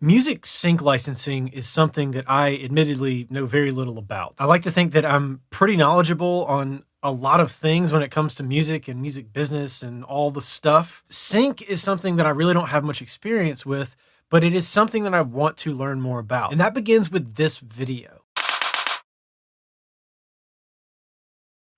Music sync licensing is something that I admittedly know very little about. I like to think that I'm pretty knowledgeable on a lot of things when it comes to music and music business and all the stuff. Sync is something that I really don't have much experience with, but it is something that I want to learn more about. And that begins with this video.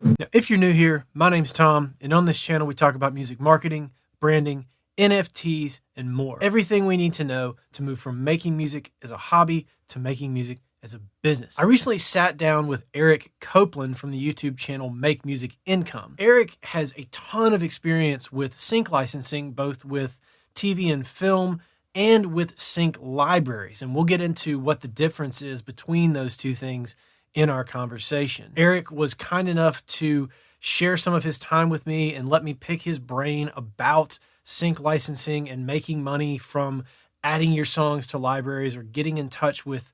Now, if you're new here, my name's Tom, and on this channel we talk about music marketing, branding, NFTs, and more. Everything we need to know to move from making music as a hobby to making music as a business. I recently sat down with Eric Copeland from the YouTube channel Make Music Income. Eric has a ton of experience with sync licensing, both with TV and film and with sync libraries. And we'll get into what the difference is between those two things in our conversation. Eric was kind enough to share some of his time with me and let me pick his brain about sync licensing and making money from adding your songs to libraries or getting in touch with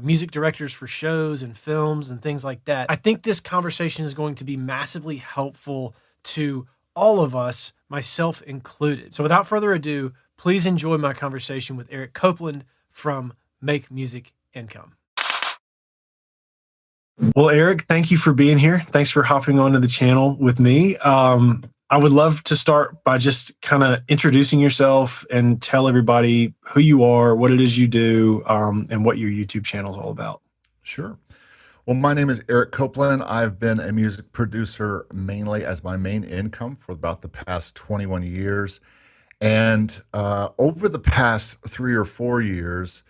music directors for shows and films and things like that. I think this conversation is going to be massively helpful to all of us, myself included. So without further ado, please enjoy my conversation with Eric Copeland from Make Music Income. Well, Eric, thank you for being here. Thanks for hopping onto the channel with me. I would love to start by just kind of introducing yourself and tell everybody who you are, what it is you do, and what your YouTube channel is all about. Sure. Well, my name is Eric Copeland. I've been a music producer mainly as my main income for about the past 21 years. And over the past 3 or 4 years,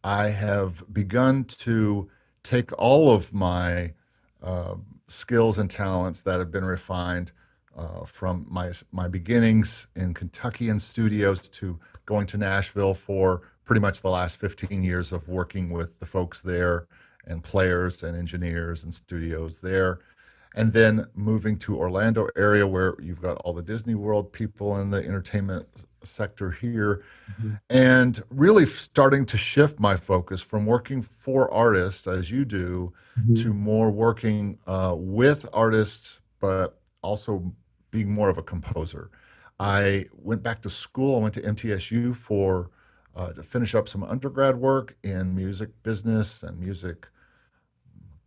I have begun to take all of my skills and talents that have been refined from my beginnings in Kentucky in studios to going to Nashville for pretty much the last 15 years of working with the folks there and players and engineers and studios there. And then moving to Orlando area where you've got all the Disney World people in the entertainment sector here, and really starting to shift my focus from working for artists as you do to more working with artists, but also being more of a composer. I went back to school. I went to MTSU for to finish up some undergrad work in music business and music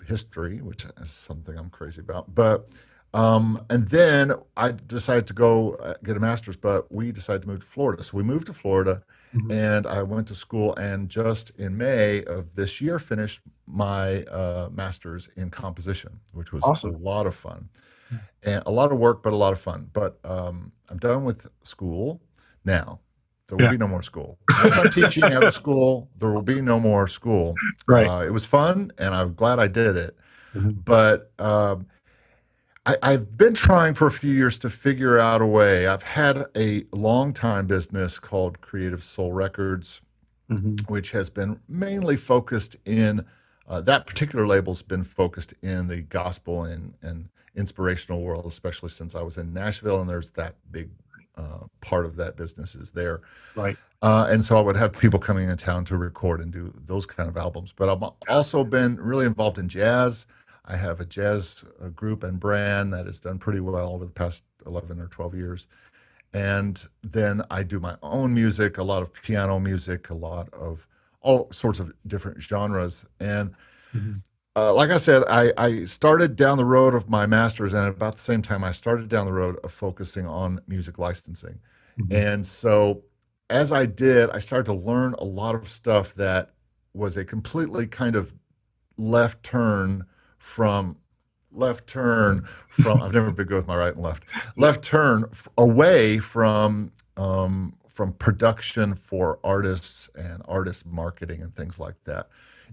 history, which is something I'm crazy about. But and then I decided to go get a master's, but we decided to move to Florida. So we moved to Florida, and I went to school, and just in May of this year finished my master's in composition, which was Awesome. a lot of fun. And a lot of work, but a lot of fun. But I'm done with school now. There will be no more school. Once I'm teaching out of school, there will be no more school. Right. It was fun, and I'm glad I did it. But I've been trying for a few years to figure out a way. I've had a long time business called Creative Soul Records, which has been mainly focused in, that particular label's been focused in the gospel and inspirational world, especially since I was in Nashville, and there's that big part of that business is there. Right. And so I would have people coming in town to record and do those kind of albums. But I've also been really involved in jazz. I have a jazz group and brand that has done pretty well over the past 11 or 12 years. And then I do my own music, a lot of piano music, a lot of all sorts of different genres. And like I said, I started down the road of my master's, and at about the same time, I started down the road of focusing on music licensing. And so as I did, I started to learn a lot of stuff that was a completely kind of left turn from, I've never been good with my right and left turn away from production for artists and artist marketing and things like that.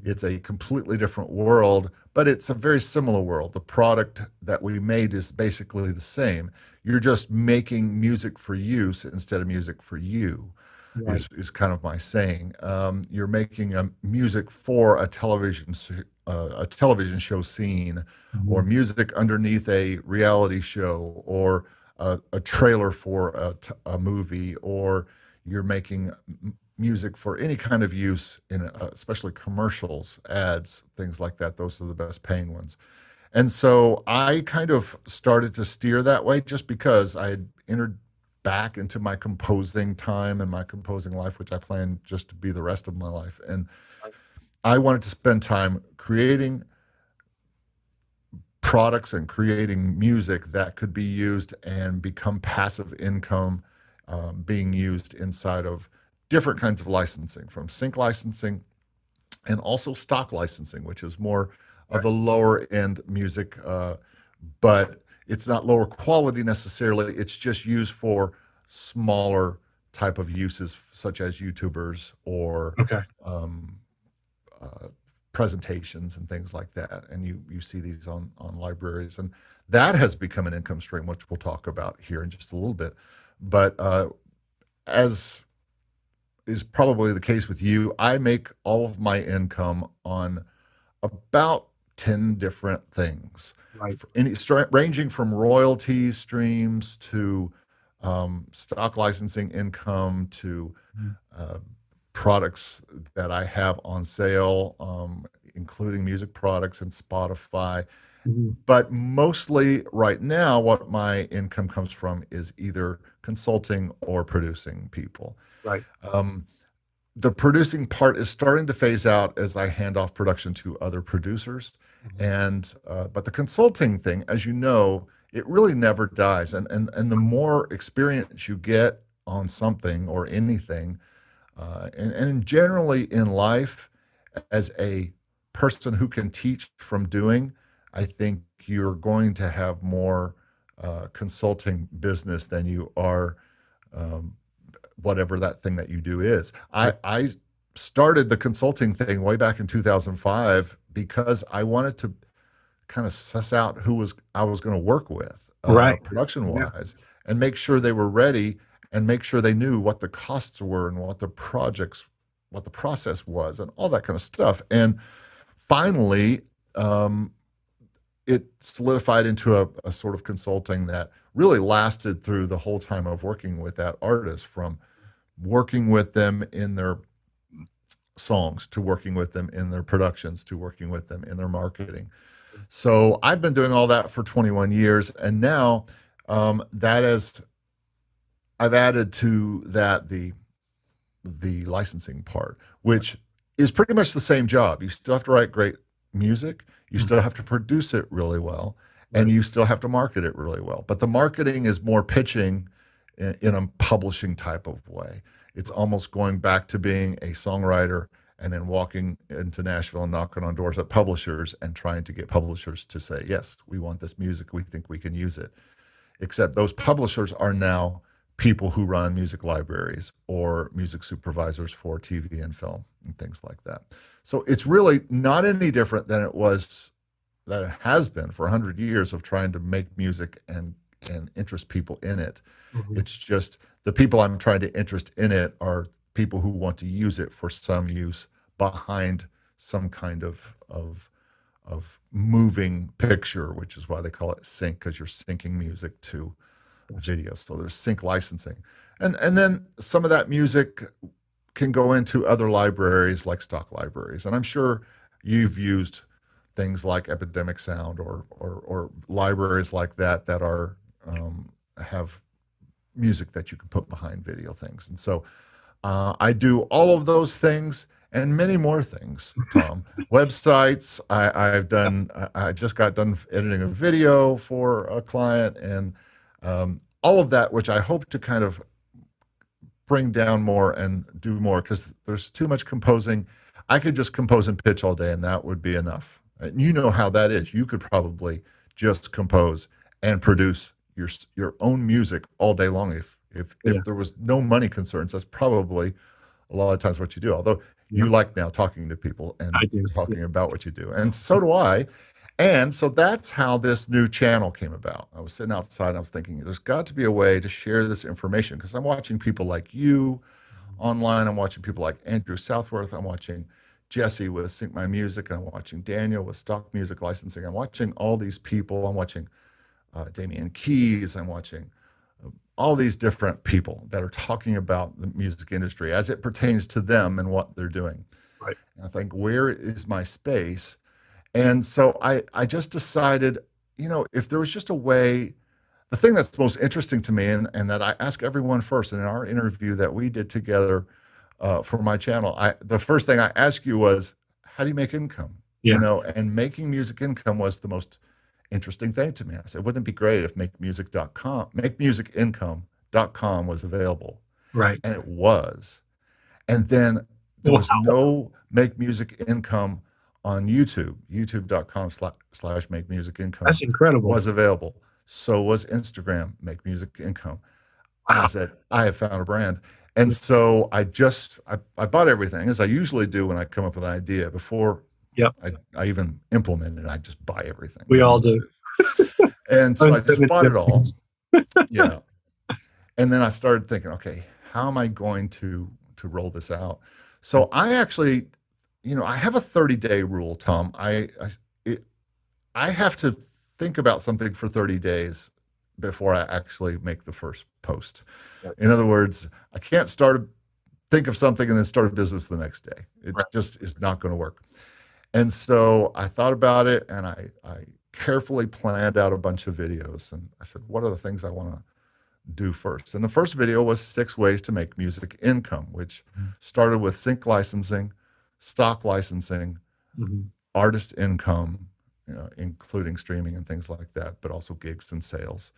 It's a completely different world, but it's a very similar world. The product that we made is basically the same. You're just making music for use instead of music for you, is kind of my saying. You're making music for a television show scene, or music underneath a reality show, or a trailer for a movie, or you're making music for any kind of use in especially commercials, ads, things like that. Those are the best paying ones. And so I kind of started to steer that way just because I had entered back into my composing time and my composing life, which I plan just to be the rest of my life. And I wanted to spend time creating products and creating music that could be used and become passive income, being used inside of different kinds of licensing, from sync licensing and also stock licensing, which is more of the lower end music, but it's not lower quality necessarily. It's just used for smaller type of uses, such as YouTubers or Okay. Uh, presentations and things like that. And you see these on libraries, and that has become an income stream, which we'll talk about here in just a little bit. But as is probably the case with you, I make all of my income on about 10 different things, Right. ranging from royalty streams to stock licensing income to Mhm. products that I have on sale, including music products and Spotify. Mhm. But mostly right now, what my income comes from is either consulting or producing people. Right. Um, the producing part is starting to phase out as I hand off production to other producers. Mhm. And but the consulting thing, as you know, it really never dies. And the more experience you get on something or anything, and generally in life, as a person who can teach from doing, I think you're going to have more consulting business than you are um, whatever that thing that you do is. I started the consulting thing way back in 2005 because I wanted to kind of suss out who I was going to work with, Right. production Yeah. wise, and make sure they were ready and make sure they knew what the costs were and what the process was, and all that kind of stuff. And finally, um, it solidified into a sort of consulting that really lasted through the whole time of working with that artist, from working with them in their songs to working with them in their productions to working with them in their marketing. So I've been doing all that for 21 years, and now that is I've added to that the licensing part, which is pretty much the same job. You still have to write great music, you Mhm. still have to produce it really well, and Right. you still have to market it really well. But the marketing is more pitching in a publishing type of way. It's almost going back to being a songwriter and then walking into Nashville and knocking on doors at publishers and trying to get publishers to say, yes, we want this music, we think we can use it. Except those publishers are now people who run music libraries or music supervisors for TV and film and things like that. So it's really not any different than that it has been for 100 years of trying to make music and interest people in it. Mhm. It's just the people I'm trying to interest in it are people who want to use it for some use behind some kind of moving picture, which is why they call it sync, because you're syncing music to video. So there's sync licensing. And then some of that music can go into other libraries like stock libraries. And I'm sure you've used things like Epidemic Sound or libraries like that that are have music that you can put behind video things. And so I do all of those things and many more things, Tom. Websites. I just got done editing a video for a client, and all of that, which I hope to kind of bring down more and do more, because there's too much composing. I could just compose and pitch all day, and that would be enough. And you know how that is. You could probably just compose and produce your own music all day long Yeah. if there was no money concerns. That's probably a lot of times what you do. Although Yeah. you like now talking to people and I do. Yeah. talking about what you do, and so do I. And so that's how this new channel came about. I was sitting outside and I was thinking, there's got to be a way to share this information, because I'm watching people like you online. I'm watching people like Andrew Southworth. I'm watching Jesse with Sync My Music. I'm watching Daniel with Stock Music Licensing. I'm watching all these people. I'm watching Damian Keys. I'm watching all these different people that are talking about the music industry as it pertains to them and what they're doing. Right. And I think, where is my space? And so I just decided, if there was just a way the thing that's most interesting to me, and that I ask everyone first, and in our interview that we did together for my channel, the first thing I asked you was, how do you make income? Yeah. And making music income was the most interesting thing to me. I said, wouldn't it be great if makemusicincome.com was available? Right. And it was. And then there was no Make Music Income on YouTube. YouTube.com/slash Make Music Income. That's incredible. Was available. So was Instagram, Make Music Income. Wow. I said, I have found a brand. And so I bought everything, as I usually do when I come up with an idea. Before I even implement it, I just buy everything. We all do. And so I just bought it all. Yeah. And then I started thinking, okay, how am I going to roll this out? So I actually, I have a 30-day rule, Tom. I have to think about something for 30 days before I actually make the first post. In other words, I can't think of something and then start a business the next day. It just is not going to work. And so I thought about it, and I carefully planned out a bunch of videos. And I said, what are the things I want to do first? And the first video was 6 ways to make music income, which started with sync licensing, stock licensing, artist income, including streaming and things like that, but also gigs and sales,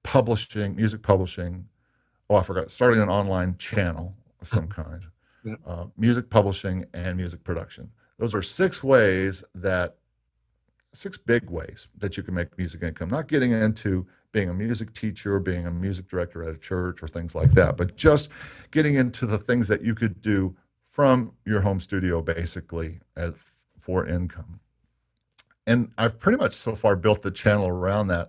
publishing, music publishing. Oh, I forgot, starting an online channel of some kind, music publishing, and music production. Those are 6 big ways that you can make music income. Not getting into being a music teacher, being a music director at a church or things like that, but just getting into the things that you could do from your home studio, basically, for income. And I've pretty much so far built the channel around that,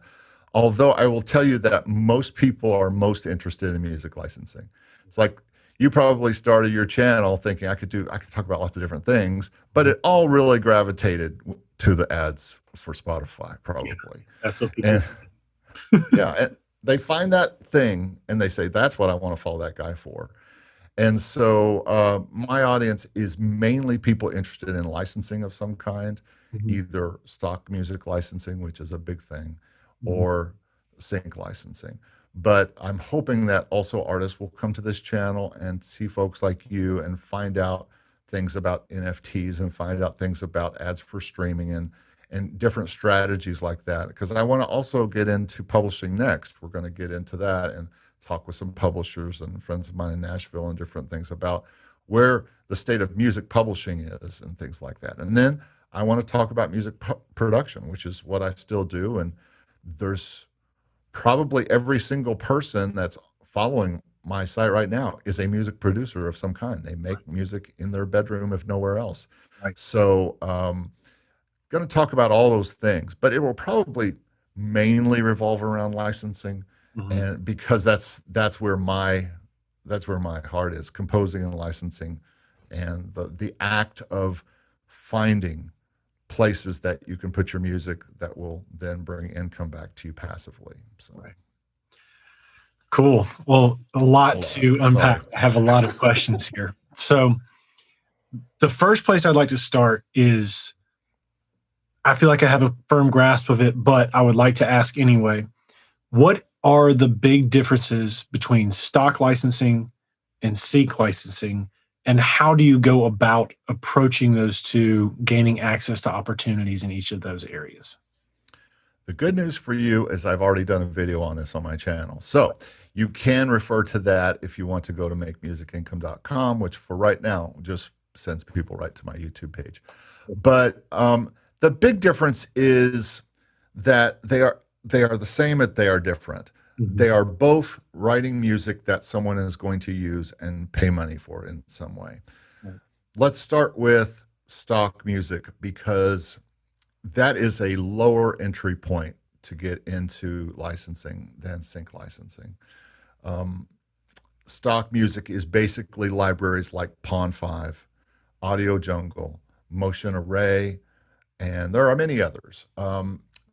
although I will tell you that most people are most interested in music licensing. It's like you probably started your channel thinking I could talk about lots of different things, but it all really gravitated to the ads for Spotify, probably. Yeah, that's what people yeah, and they find that thing and they say, that's what I want to follow that guy for. And so my audience is mainly people interested in licensing of some kind, either stock music licensing, which is a big thing, or sync licensing. But I'm hoping that also artists will come to this channel and see folks like you and find out things about NFTs and find out things about ads for streaming and different strategies like that. Because I want to also get into publishing next. We're going to get into that and talk with some publishers and friends of mine in Nashville and different things about where the state of music publishing is and things like that. And then I want to talk about music production, which is what I still do. And there's probably every single person that's following my site right now is a music producer of some kind. They make music in their bedroom, if nowhere else. Right. So going to talk about all those things, but it will probably mainly revolve around licensing. And because that's where my heart is, composing and licensing, and the act of finding places that you can put your music that will then bring income back to you passively. So cool. Well, a lot to unpack. I have a lot of questions here. So the first place I'd like to start is, I feel like I have a firm grasp of it, but I would like to ask anyway, what are the big differences between stock licensing and sync licensing, and how do you go about approaching those two, gaining access to opportunities in each of those areas? The good news for you is I've already done a video on this on my channel. So you can refer to that if you want to go to makemusicincome.com, which for right now just sends people right to my YouTube page. But the big difference is that they are the same, but they are different. They are both writing music that someone is going to use and pay money for in some way. Let's start with stock music, because that is a lower entry point to get into licensing than sync licensing. Stock music is basically libraries like Pond5, Audio Jungle, Motion Array, and there are many others.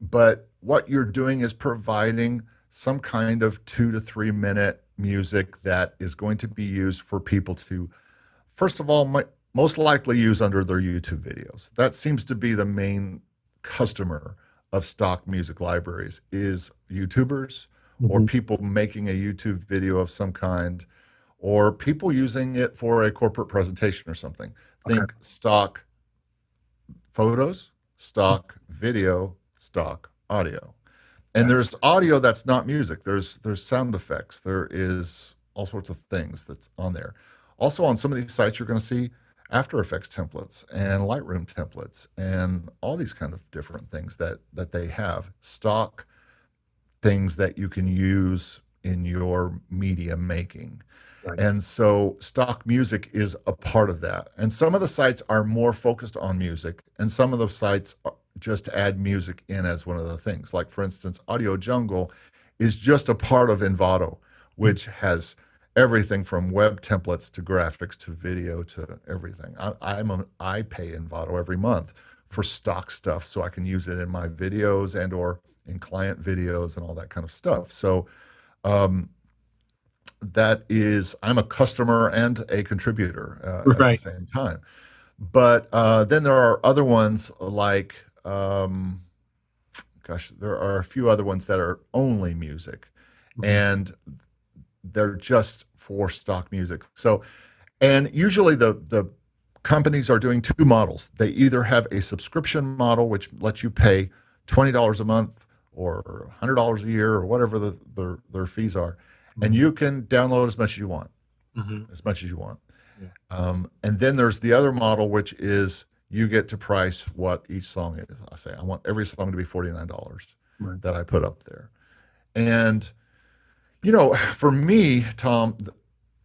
But what you're doing is providing some kind of 2 to 3 minute music that is going to be used for people to, first of all, most likely use under their YouTube videos. That seems to be the main customer of stock music libraries is YouTubers or Mhm. people making a YouTube video of some kind, or people using it for a corporate presentation or something. Okay. Think stock photos, stock video, stock audio. And Okay. there's audio that's not music. There's sound effects. There is all sorts of things that's on there. Also on some of these sites you're going to see After Effects templates and Lightroom templates and all these kind of different things that they have. Stock things that you can use in your media making. Right. And so stock music is a part of that. And some of the sites are more focused on music, and some of the sites just add music in as one of the things. Like, for instance, Audio Jungle is just a part of Envato, which has everything from web templates to graphics to video to everything. I pay Envato every month for stock stuff so I can use it in my videos and or in client videos and all that kind of stuff. So that is, I'm a customer and a contributor at the same time. But then there are other ones like, gosh, there are a few other ones that are only music, and they're just for stock music. So, and usually the companies are doing two models. They either have a subscription model, which lets you pay $20 a month or $100 a year or whatever their fees are, and you can download as much as you want, as much as you want. Yeah. And then there's the other model, which is you get to price what each song is. I say, I want every song to be $49 that I put up there. And, you know, for me, Tom,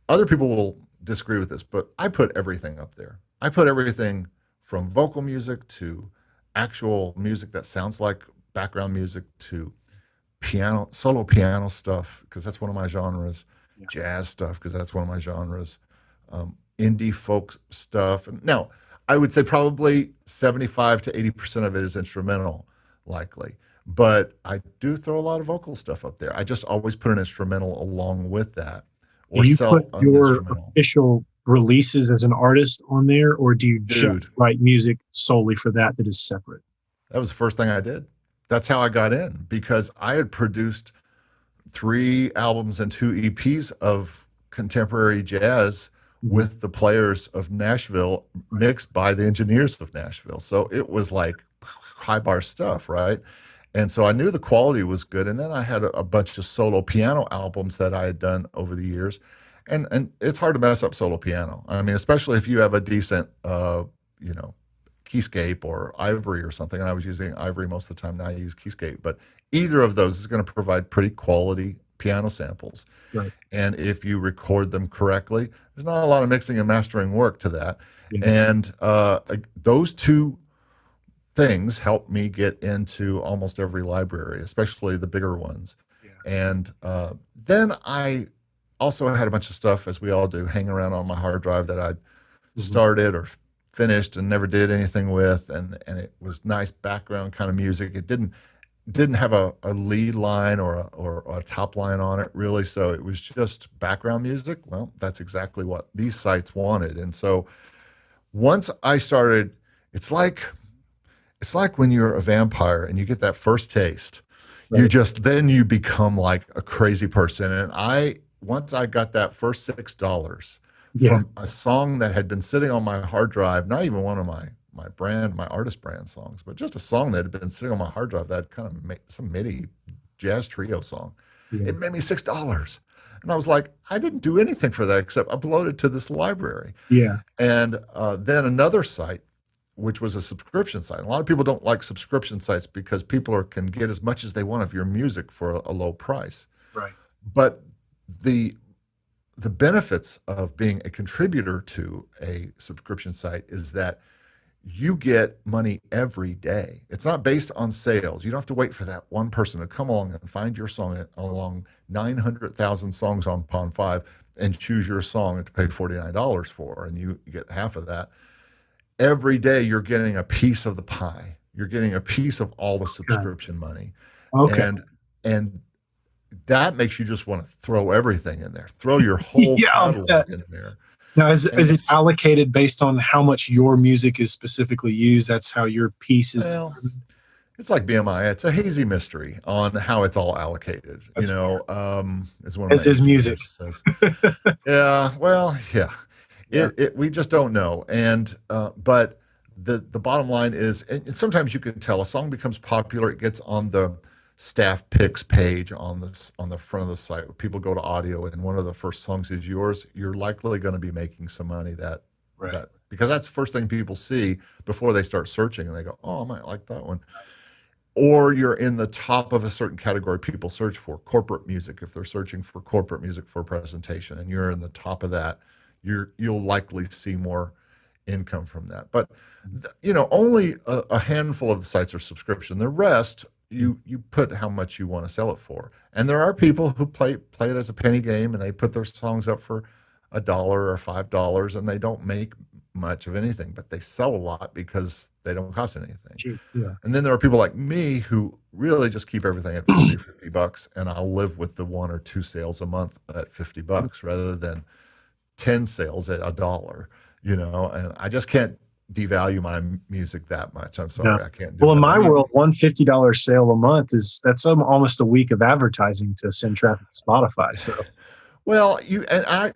other people will disagree with this, but I put everything up there. I put everything from vocal music to actual music that sounds like background music to piano, solo piano stuff, because that's one of my genres, jazz stuff, because that's one of my genres, indie folk stuff. And now, I would say probably 75 to 80% of it is instrumental, likely. But I do throw a lot of vocal stuff up there. I just always put an instrumental along with that. Or do you sell put your official releases as an artist on there, or do you just write music solely for that is separate? That was the first thing I did. That's how I got in, because I had produced 3 albums and 2 EPs of contemporary jazz with the players of Nashville, mixed by the engineers of Nashville. So it was like high bar stuff, right? And so I knew the quality was good. And then I had a bunch of solo piano albums that I had done over the years. And it's hard to mess up solo piano. I mean, especially if you have a decent, you know, Keyscape or Ivory or something. And I was using Ivory most of the time. Now I use Keyscape. But either of those is going to provide pretty quality piano samples. Right. And if you record them correctly, there's not a lot of mixing and mastering work to that. Yeah. And those 2 things helped me get into almost every library, especially the bigger ones. Yeah. And then I also had a bunch of stuff, as we all do, hanging around on my hard drive that I'd started or finished and never did anything with, and it was nice background kind of music. It didn't have a lead line or a top line on it, really, so it was just background music. Well, that's exactly what these sites wanted. And so once I started, it's like when you're a vampire and you get that first taste, then you become like a crazy person. And once I got that first $6 from a song that had been sitting on my hard drive, not even one of my artist brand songs, but just a song that had been sitting on my hard drive that kind of made some MIDI jazz trio song. Yeah. It made me $6. And I was like, I didn't do anything for that except upload it to this library. Yeah. And then another site, which was a subscription site. A lot of people don't like subscription sites because people can get as much as they want of your music for a low price. Right. But the benefits of being a contributor to a subscription site is that you get money every day. It's not based on sales. You don't have to wait for that one person to come along and find your song along 900,000 songs on Pond5 and choose your song to pay $49 for, and you get half of that. Every day you're getting a piece of the pie. You're getting a piece of all the subscription money. Okay. And that makes you just want to throw everything in there. Throw your whole catalog in there. Now, is it allocated based on how much your music is specifically used? That's how your piece is determined? It's like BMI. It's a hazy mystery on how it's all allocated. That's As one of as my is music. engineers says. Yeah, well, yeah. Yeah. We just don't know. And but the bottom line is, and sometimes you can tell a song becomes popular. It gets on the staff picks page on the front of the site. People go to audio, and one of the first songs is yours. You're likely going to be making some money Right. that because that's the first thing people see before they start searching, and they go, "Oh, I might like that one." Or you're in the top of a certain category people search for, corporate music. If they're searching for corporate music for a presentation and you're in the top of that, you'll likely see more income from that. But only a handful of the sites are subscription. The rest, you put how much you want to sell it for. And there are people who play it as a penny game, and they put their songs up for $1 or $5, and they don't make much of anything, but they sell a lot because they don't cost anything. Yeah. And then there are people like me who really just keep everything at $50, and I'll live with the 1 or 2 sales a month at $50 rather than 10 sales at $1. And I just can't devalue my music that much. I'm sorry, I can't do Well, that. in my world, one $50 sale a month that's almost a week of advertising to send traffic to Spotify. So, well,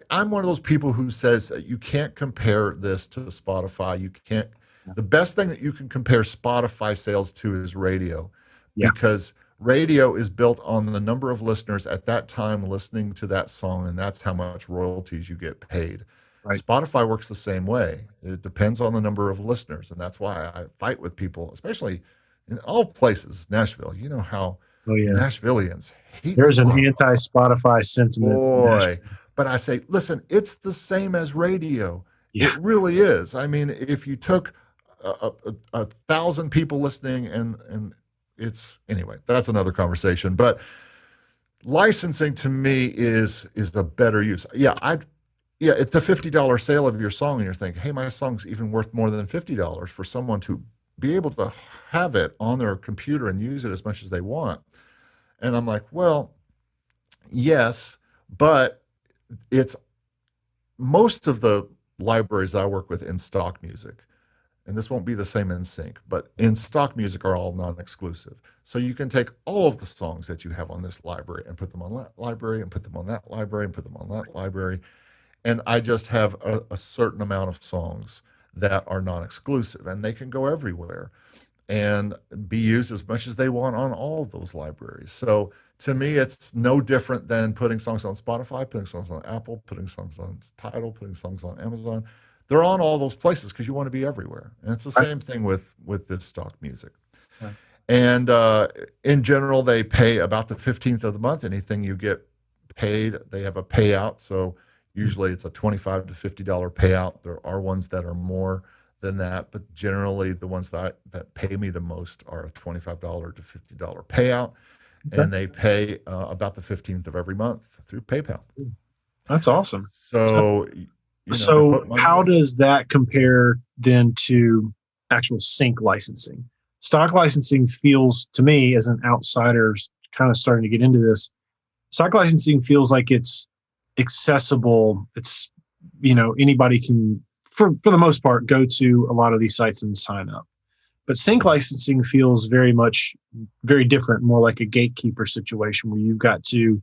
I'm one of those people who says you can't compare this to Spotify. You can't. The best thing that you can compare Spotify sales to is radio, because radio is built on the number of listeners at that time listening to that song, and that's how much royalties you get paid. Right. Spotify works the same way. It depends on the number of listeners, and that's why I fight with people, especially in all places. Nashville, you know how Nashvillians hate there's Spotify. an anti-Spotify sentiment. Boy, but I say, listen, it's the same as radio. Yeah. It really is. I mean, if you took 1,000 people listening, and it's anyway, that's another conversation. But licensing to me is a better use. Yeah, it's a $50 sale of your song, and you're thinking, hey, my song's even worth more than $50 for someone to be able to have it on their computer and use it as much as they want. And I'm like, well, yes, but it's most of the libraries I work with in stock music, and this won't be the same in sync, but in stock music are all non-exclusive. So you can take all of the songs that you have on this library and put them on that library and put them on that library and put them on that library. And I just have a certain amount of songs that are non-exclusive, and they can go everywhere and be used as much as they want on all of those libraries. So to me, it's no different than putting songs on Spotify, putting songs on Apple, putting songs on Tidal, putting songs on Amazon. They're on all those places because you want to be everywhere. And it's the same thing with this stock music. Right. And in general, they pay about the 15th of the month. Anything you get paid, they have a payout. So usually it's a $25 to $50 payout. There are ones that are more than that, but generally the ones that pay me the most are a $25 to $50 payout. Okay. And they pay about the 15th of every month through PayPal. That's awesome. So how does that compare then to actual sync licensing? Stock licensing feels to me, as an outsider kind of starting to get into this, stock licensing feels like it's accessible. It's, anybody can, for the most part, go to a lot of these sites and sign up. But sync licensing feels very different, more like a gatekeeper situation where you've got to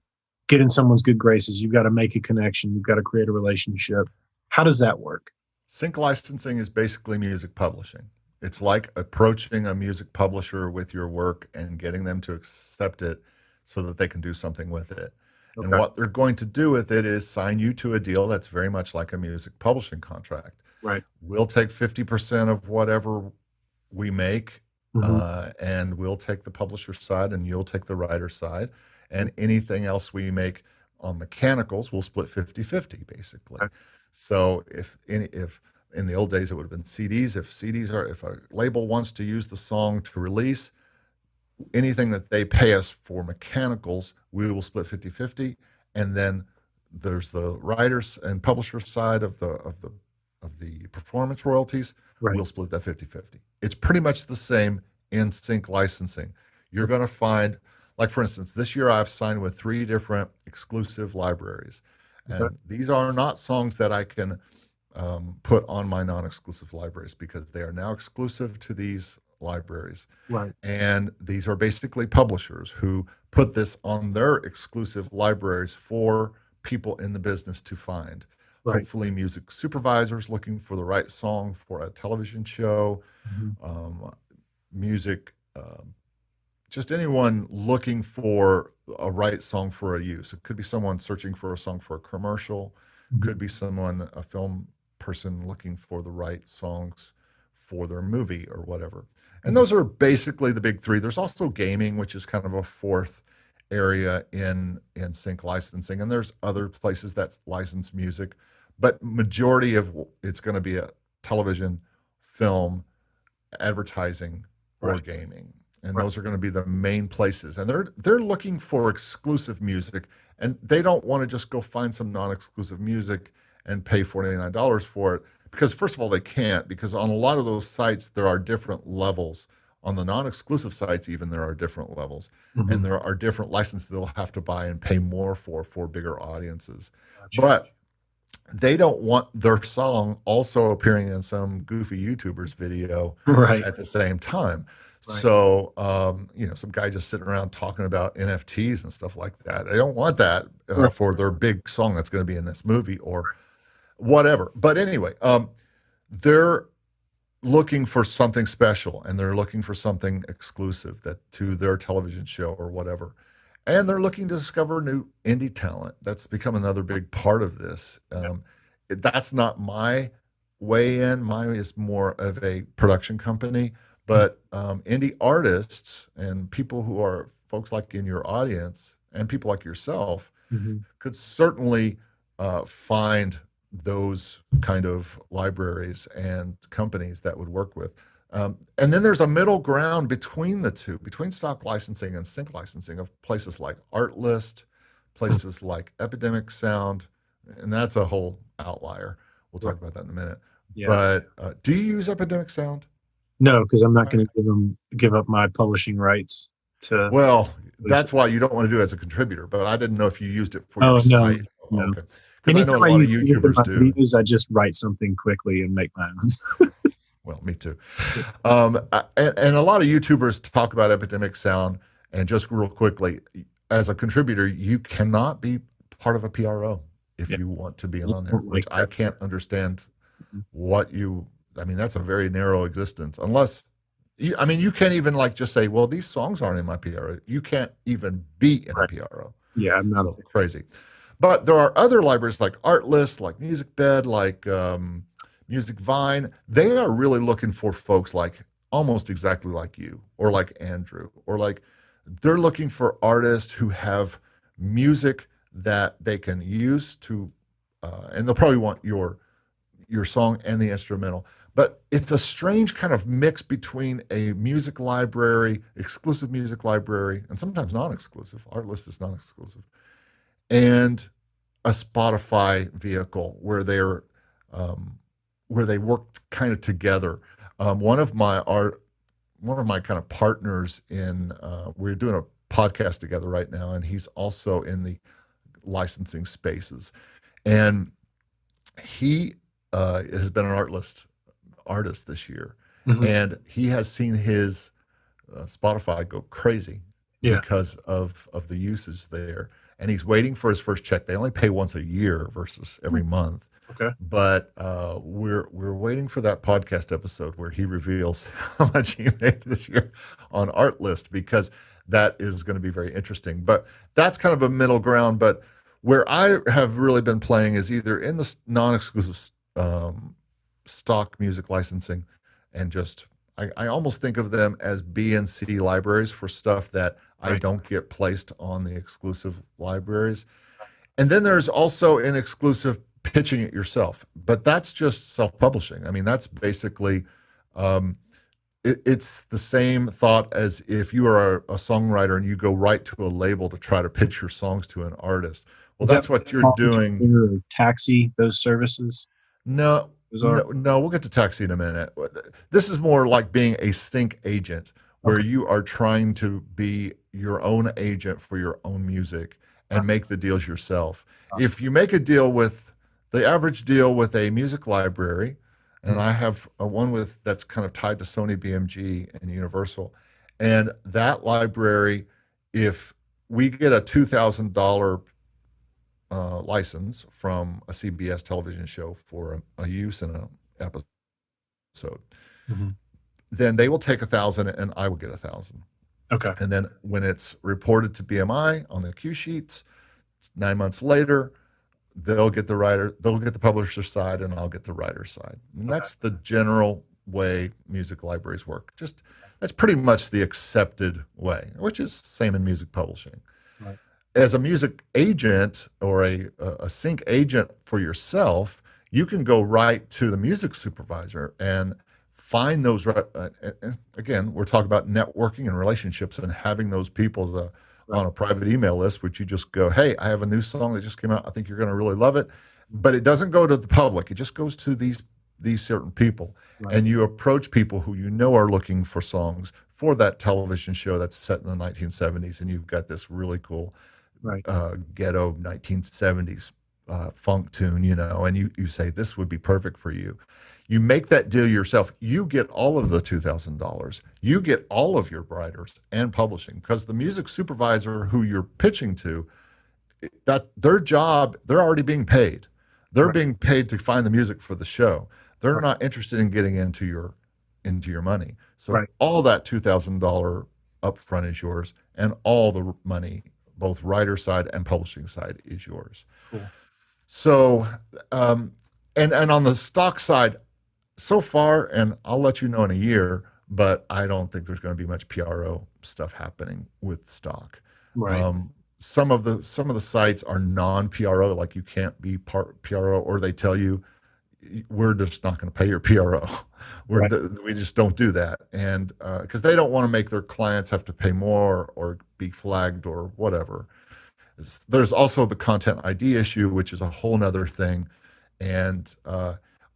get in someone's good graces. You've got to make a connection. You've got to create a relationship. How does that work? Sync licensing is basically music publishing. It's like approaching a music publisher with your work and getting them to accept it so that they can do something with it. Okay. And what they're going to do with it is sign you to a deal that's very much like a music publishing contract. Right. We'll take 50% of whatever we make, and we'll take the publisher side, and you'll take the writer side. And anything else we make on mechanicals, we'll split 50-50, basically. Okay. So if in the old days it would have been CDs, if a label wants to use the song to release, anything that they pay us for mechanicals, we will split 50-50. And then there's the writers and publisher side of the performance royalties. Right. We'll split that 50-50. It's pretty much the same in sync licensing. You're going to find, like for instance, this year I've signed with 3 different exclusive libraries. And these are not songs that I can put on my non-exclusive libraries because they are now exclusive to these libraries. Right. And these are basically publishers who put this on their exclusive libraries for people in the business to find. Right. Hopefully, music supervisors looking for the right song for a television show, music, just anyone looking for a right song for a use. It could be someone searching for a song for a commercial, could be someone, a film person looking for the right songs for their movie or whatever. And those are basically the big three. There's also gaming, which is kind of a fourth area in sync licensing. And there's other places that license music, but majority of it's going to be a television, film, advertising, or gaming. And those are going to be the main places. And they're looking for exclusive music, and they don't want to just go find some non-exclusive music and pay $49 for it. Because first of all, they can't, because on a lot of those sites, there are different levels. On the non-exclusive sites, even, there are different levels. And there are different licenses they'll have to buy and pay more for bigger audiences. Gotcha. But they don't want their song also appearing in some goofy YouTuber's video at the same time. Right. So, some guy just sitting around talking about NFTs and stuff like that. They don't want that for their big song that's going to be in this movie or whatever. But anyway, they're looking for something special, and they're looking for something exclusive that to their television show or whatever. And they're looking to discover new indie talent. That's become another big part of this. That's not my way in. Mine is more of a production company. But indie artists and people who are folks like in your audience and people like yourself could certainly find those kind of libraries and companies that would work with. And then there's a middle ground between the two, between stock licensing and sync licensing, of places like Artlist, places like Epidemic Sound, and that's a whole outlier. We'll talk about that in a minute. Yeah. But do you use Epidemic Sound? No, because I'm not going to give up my publishing rights to. Well, that's why you don't want to do it as a contributor. But I didn't know if you used it for your site. No. Okay. Because I know a lot of YouTubers do. I just write something quickly and make my own. Well, me too. And a lot of YouTubers talk about Epidemic Sound. And just real quickly, as a contributor, you cannot be part of a PRO if you want to be on there, which I can't understand what you. I mean, that's a very narrow existence. Unless, you can't even just say, well, these songs aren't in my PRO. You can't even be in a PRO. Yeah, I'm not crazy. But there are other libraries like Artlist, like MusicBed, like MusicVine. They are really looking for folks like almost exactly like you, or like Andrew, or they're looking for artists who have music that they can use to, and they'll probably want your song and the instrumental. But it's a strange kind of mix between a music library, exclusive music library, and sometimes non-exclusive. Artlist is non-exclusive, and a Spotify vehicle where they work kind of together. One of my kind of partners in we're doing a podcast together right now, and he's also in the licensing spaces, and he has been an Artlist artist this year, and he has seen his Spotify go crazy because of the usage there, and he's waiting for his first check. They only pay once a year versus every month. Okay, but we're waiting for that podcast episode where he reveals how much he made this year on Artlist, because that is going to be very interesting. But that's kind of a middle ground. But where I have really been playing is either in the non-exclusive stock music licensing, and just I almost think of them as B and C libraries for stuff that I don't get placed on the exclusive libraries. And then there's also an exclusive pitching it yourself, but that's just self-publishing. I mean, that's basically it's the same thought as if you are a songwriter and you go right to a label to try to pitch your songs to an artist. Well, that's what you're doing. Taxi, those services? No, we'll get to Taxi in a minute. This is more like being a sync agent, where you are trying to be your own agent for your own music and make the deals yourself. If you make a deal with the average deal with a music library, and I have a one with that's kind of tied to Sony BMG and Universal. And that library, if we get a $2,000 license from a CBS television show for a use in an episode, then they will take 1,000 and I will get 1,000. Okay. And then when it's reported to BMI on the cue sheets, 9 months later, they'll get the publisher side, and I'll get the writer side. And that's the general way music libraries work. That's pretty much the accepted way, which is same in music publishing. Right. As a music agent or a sync agent for yourself, you can go right to the music supervisor and find those. Again, we're talking about networking and relationships and having those people on a private email list, which you just go, hey, I have a new song that just came out. I think you're going to really love it. But it doesn't go to the public. It just goes to these certain people. Right. And you approach people who you know are looking for songs for that television show that's set in the 1970s. And you've got this really cool ghetto 1970s funk tune, and you say, this would be perfect for you. You make that deal yourself. You get all of the $2,000. You get all of your writers and publishing, because the music supervisor who you're pitching to, that their job, they're already being paid. They're being paid to find the music for the show. They're not interested in getting into your money. So all that $2,000 upfront is yours, and all the money, both writer side and publishing side, is yours. Cool. So, and on the stock side, so far, and I'll let you know in a year, but I don't think there's going to be much PRO stuff happening with stock. Right. Some of the sites are non-PRO, like you can't be part PRO, or they tell you we're just not going to pay your PRO. We just don't do that, and because they don't want to make their clients have to pay more or be flagged or whatever. There's also the content ID issue, which is a whole nother thing, and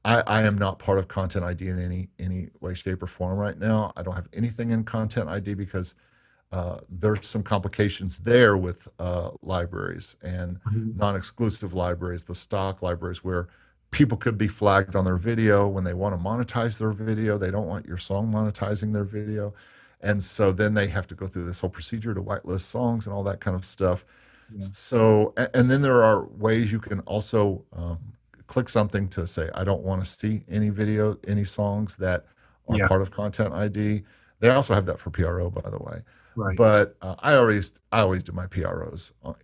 I am not part of Content ID in any way, shape, or form right now. I don't have anything in Content ID because there's some complications there with libraries and non-exclusive libraries, the stock libraries, where people could be flagged on their video when they want to monetize their video. They don't want your song monetizing their video. And so then they have to go through this whole procedure to whitelist songs and all that kind of stuff. Yeah. So, and then there are ways you can also click something to say, I don't want to see any songs that are part of Content ID. They also have that for PRO, by the way. Right. But I always do my PROs on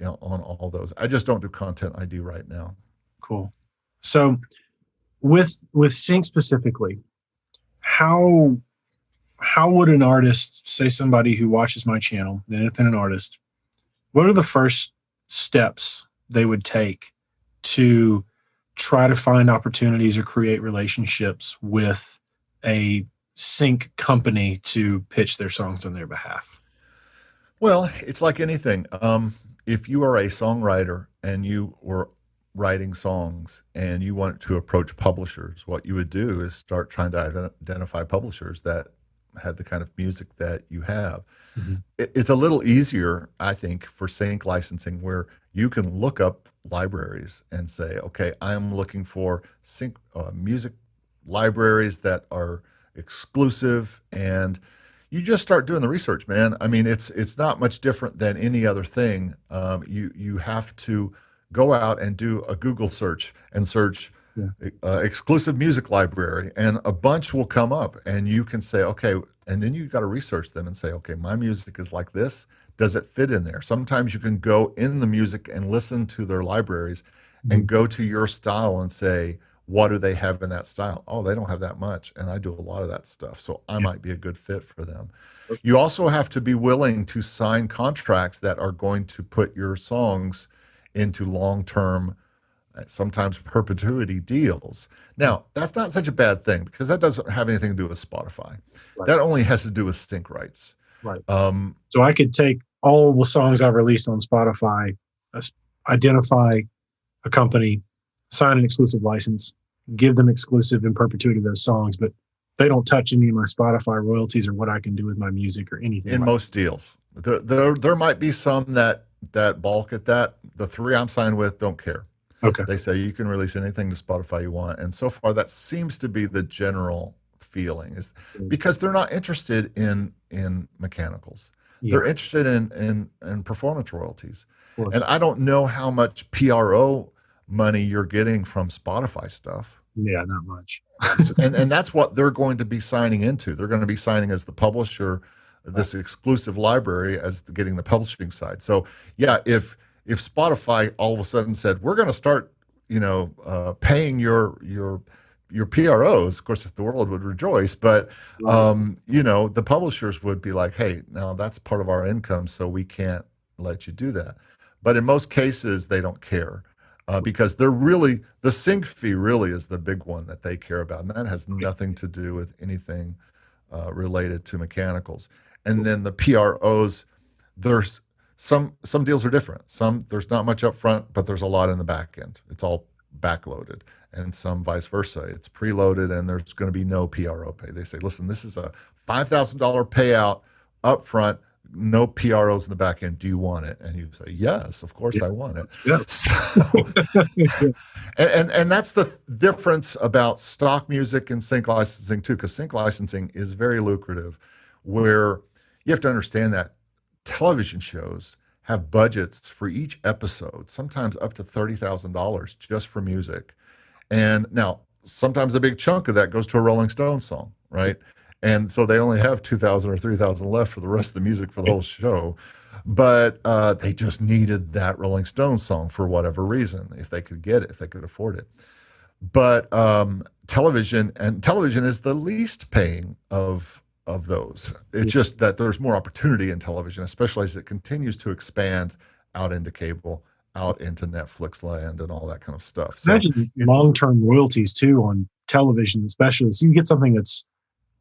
all those. I just don't do Content ID right now. Cool. So with sync specifically, how would an artist, say somebody who watches my channel, an independent artist, what are the first steps they would take to try to find opportunities or create relationships with a sync company to pitch their songs on their behalf? Well, it's like anything. If you are a songwriter and you were writing songs and you want to approach publishers, what you would do is start trying to identify publishers that had the kind of music that you have. It's a little easier, I think, for sync licensing, where you can look up libraries and say, okay, I'm looking for sync music libraries that are exclusive, and you just start doing the research, man. I mean, it's not much different than any other thing. You have to go out and do a Google search and search exclusive music library, and a bunch will come up, and you can say, okay, and then you got to research them and say, okay, my music is like this. Does it fit in there? Sometimes you can go in the music and listen to their libraries and go to your style and say, what do they have in that style? Oh, they don't have that much, and I do a lot of that stuff, so I might be a good fit for them. You also have to be willing to sign contracts that are going to put your songs into long-term, sometimes perpetuity deals. Now, that's not such a bad thing, because that doesn't have anything to do with Spotify. Right. That only has to do with sync rights. Right. So I could take all the songs I've released on Spotify, identify a company, sign an exclusive license, give them exclusive in perpetuity those songs, but they don't touch any of my Spotify royalties or what I can do with my music or anything. In most deals. There might be some that balk at that. The three I'm signed with don't care. Okay. They say you can release anything to Spotify you want. And so far, that seems to be the general feeling, is because they're not interested in mechanicals. Yeah. They're interested in performance royalties. Well, And I don't know how much PRO money you're getting from Spotify stuff. yeah, not much. and that's what they're going to be signing into. They're going to be signing as the publisher, this exclusive library, as getting the publishing side. So yeah, if Spotify all of a sudden said, we're going to start, paying your PROs, of course, the world would rejoice, but the publishers would be like, hey, now that's part of our income, so we can't let you do that. But in most cases, they don't care. Because the sync fee really is the big one that they care about, and that has nothing to do with anything related to mechanicals. And then the PROs, there's some deals are different. There's not much up front, but there's a lot in the back end. It's all backloaded, and some vice versa. It's preloaded, and there's going to be no PRO pay. They say, listen, this is a $5,000 payout up front. No PROs in the back end. Do you want it? And you say, yes, of course I want it. Yeah. So, and that's the difference about stock music and sync licensing too, because sync licensing is very lucrative, where you have to understand that television shows have budgets for each episode, sometimes up to $30,000 just for music. And now sometimes a big chunk of that goes to a Rolling Stones song, right? And so they only have 2,000 or 3,000 left for the rest of the music for the whole show. But they just needed that Rolling Stones song for whatever reason, if they could get it, if they could afford it. But television is the least paying of those. It's just that there's more opportunity in television, especially as it continues to expand out into cable, out into Netflix land and all that kind of stuff. So, imagine long-term royalties too on television, especially. So you get something that's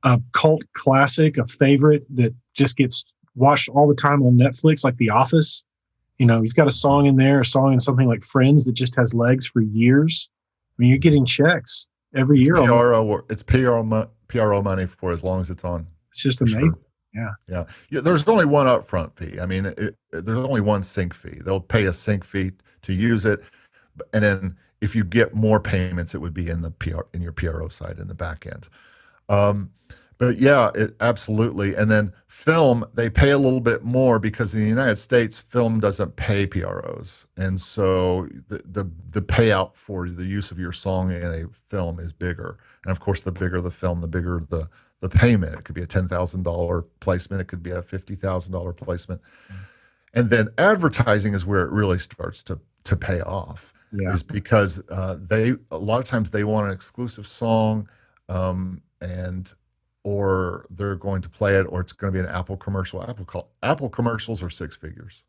a cult classic, a favorite that just gets watched all the time on Netflix, like The Office. He's got a song in there, a song in something like Friends that just has legs for years. I mean, you're getting checks every year. It's PRO money for as long as it's on. It's just amazing. Sure. Yeah. There's only one upfront fee. I mean, there's only one sync fee. They'll pay a sync fee to use it, and then if you get more payments, it would be in your PRO side in the back end. But yeah, it absolutely. And then film, they pay a little bit more because in the United States, film doesn't pay PROs. And so the payout for the use of your song in a film is bigger. And of course, the bigger the film, the bigger the payment. It could be a $10,000 placement. It could be a $50,000 placement. And then advertising is where it really starts to pay off. Yeah. Is because a lot of times they want an exclusive song, or they're going to play it, or it's going to be an Apple commercial. Apple commercials are six figures,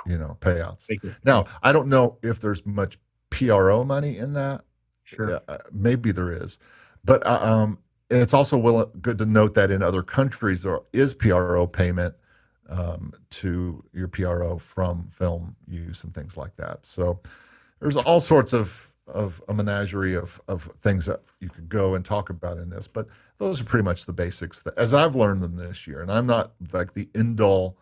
payouts. Now, I don't know if there's much PRO money in that. Sure. Maybe there is, but it's also good to note that in other countries there is PRO payment to your PRO from film use and things like that. So there's all sorts of a menagerie of things that you could go and talk about in this, but those are pretty much the basics as I've learned them this year. And I'm not like the end-all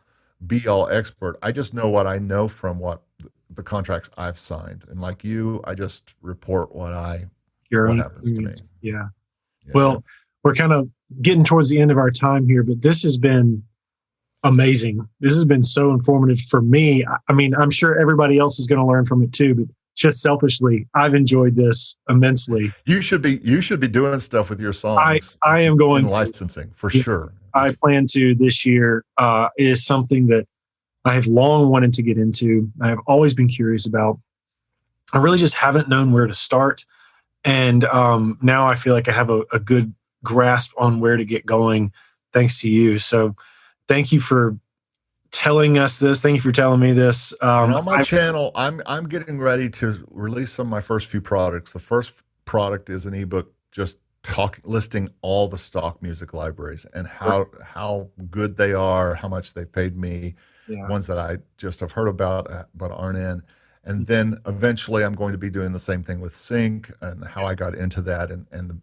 be-all expert. I just know what I know from what the contracts I've signed, and like you, I just report what happens to me. Yeah. Well, we're kind of getting towards the end of our time here, but this has been amazing. This has been so informative for me. I mean, I'm sure everybody else is going to learn from it too, but just selfishly, I've enjoyed this immensely. You should be doing stuff with your songs. I am going licensing for sure. I plan to this year. Is something that I have long wanted to get into. I have always been curious about. I really just haven't known where to start, and now I feel like I have a good grasp on where to get going, thanks to you. So, thank you for telling us this. Thank you for telling me this. On my channel, I'm getting ready to release some of my first few products. The first product is an ebook just listing all the stock music libraries and how good they are, how much they paid me, ones that I just have heard about but aren't in. And then eventually I'm going to be doing the same thing with sync and how I got into that and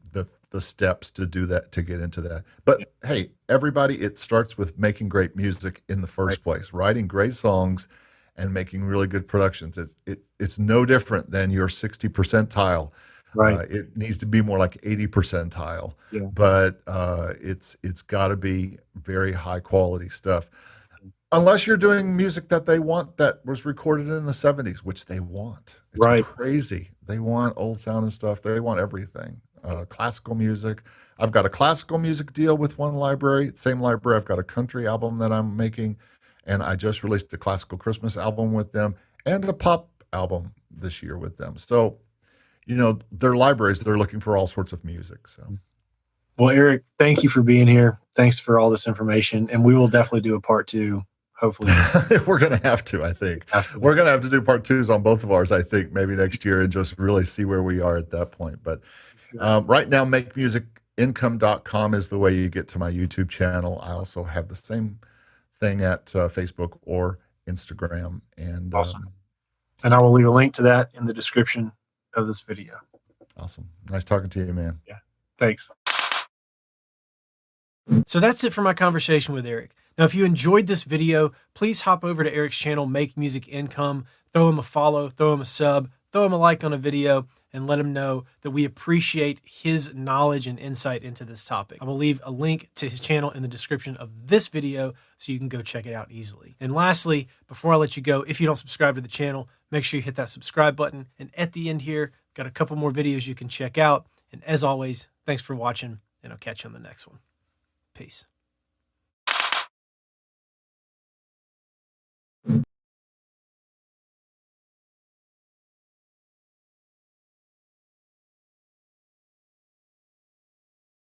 the steps to do that, to get into that. But hey, everybody, it starts with making great music in the first place, writing great songs and making really good productions. It's no different than your 60 percentile. Right. It needs to be more like 80 percentile, Yeah. but it's got to be very high quality stuff. Unless you're doing music that they want that was recorded in the 70s, which they want. It's Right. crazy. They want old sounding stuff. They want everything. Classical music. I've got a classical music deal with one library. Same library, I've got a country album that I'm making, and I just released a classical Christmas album with them and a pop album this year with them. So, their libraries, they're looking for all sorts of music. So, well, Eric, thank you for being here. Thanks for all this information, and we will definitely do a part 2. Hopefully, we're going to have to. I think we're going to have to do part 2s on both of ours. I think maybe next year and just really see where we are at that point. But right now, makemusicincome.com is the way you get to my YouTube channel. I also have the same thing at Facebook or Instagram. And awesome. And I will leave a link to that in the description of this video. Awesome. Nice talking to you, man. Yeah. Thanks. So that's it for my conversation with Eric. Now, if you enjoyed this video, please hop over to Eric's channel, Make Music Income, throw him a follow, throw him a sub, throw him a like on a video, and let him know that we appreciate his knowledge and insight into this topic. I will leave a link to his channel in the description of this video so you can go check it out easily. And lastly, before I let you go, if you don't subscribe to the channel, make sure you hit that subscribe button. And at the end here, got a couple more videos you can check out. And as always, thanks for watching, and I'll catch you on the next one. Peace.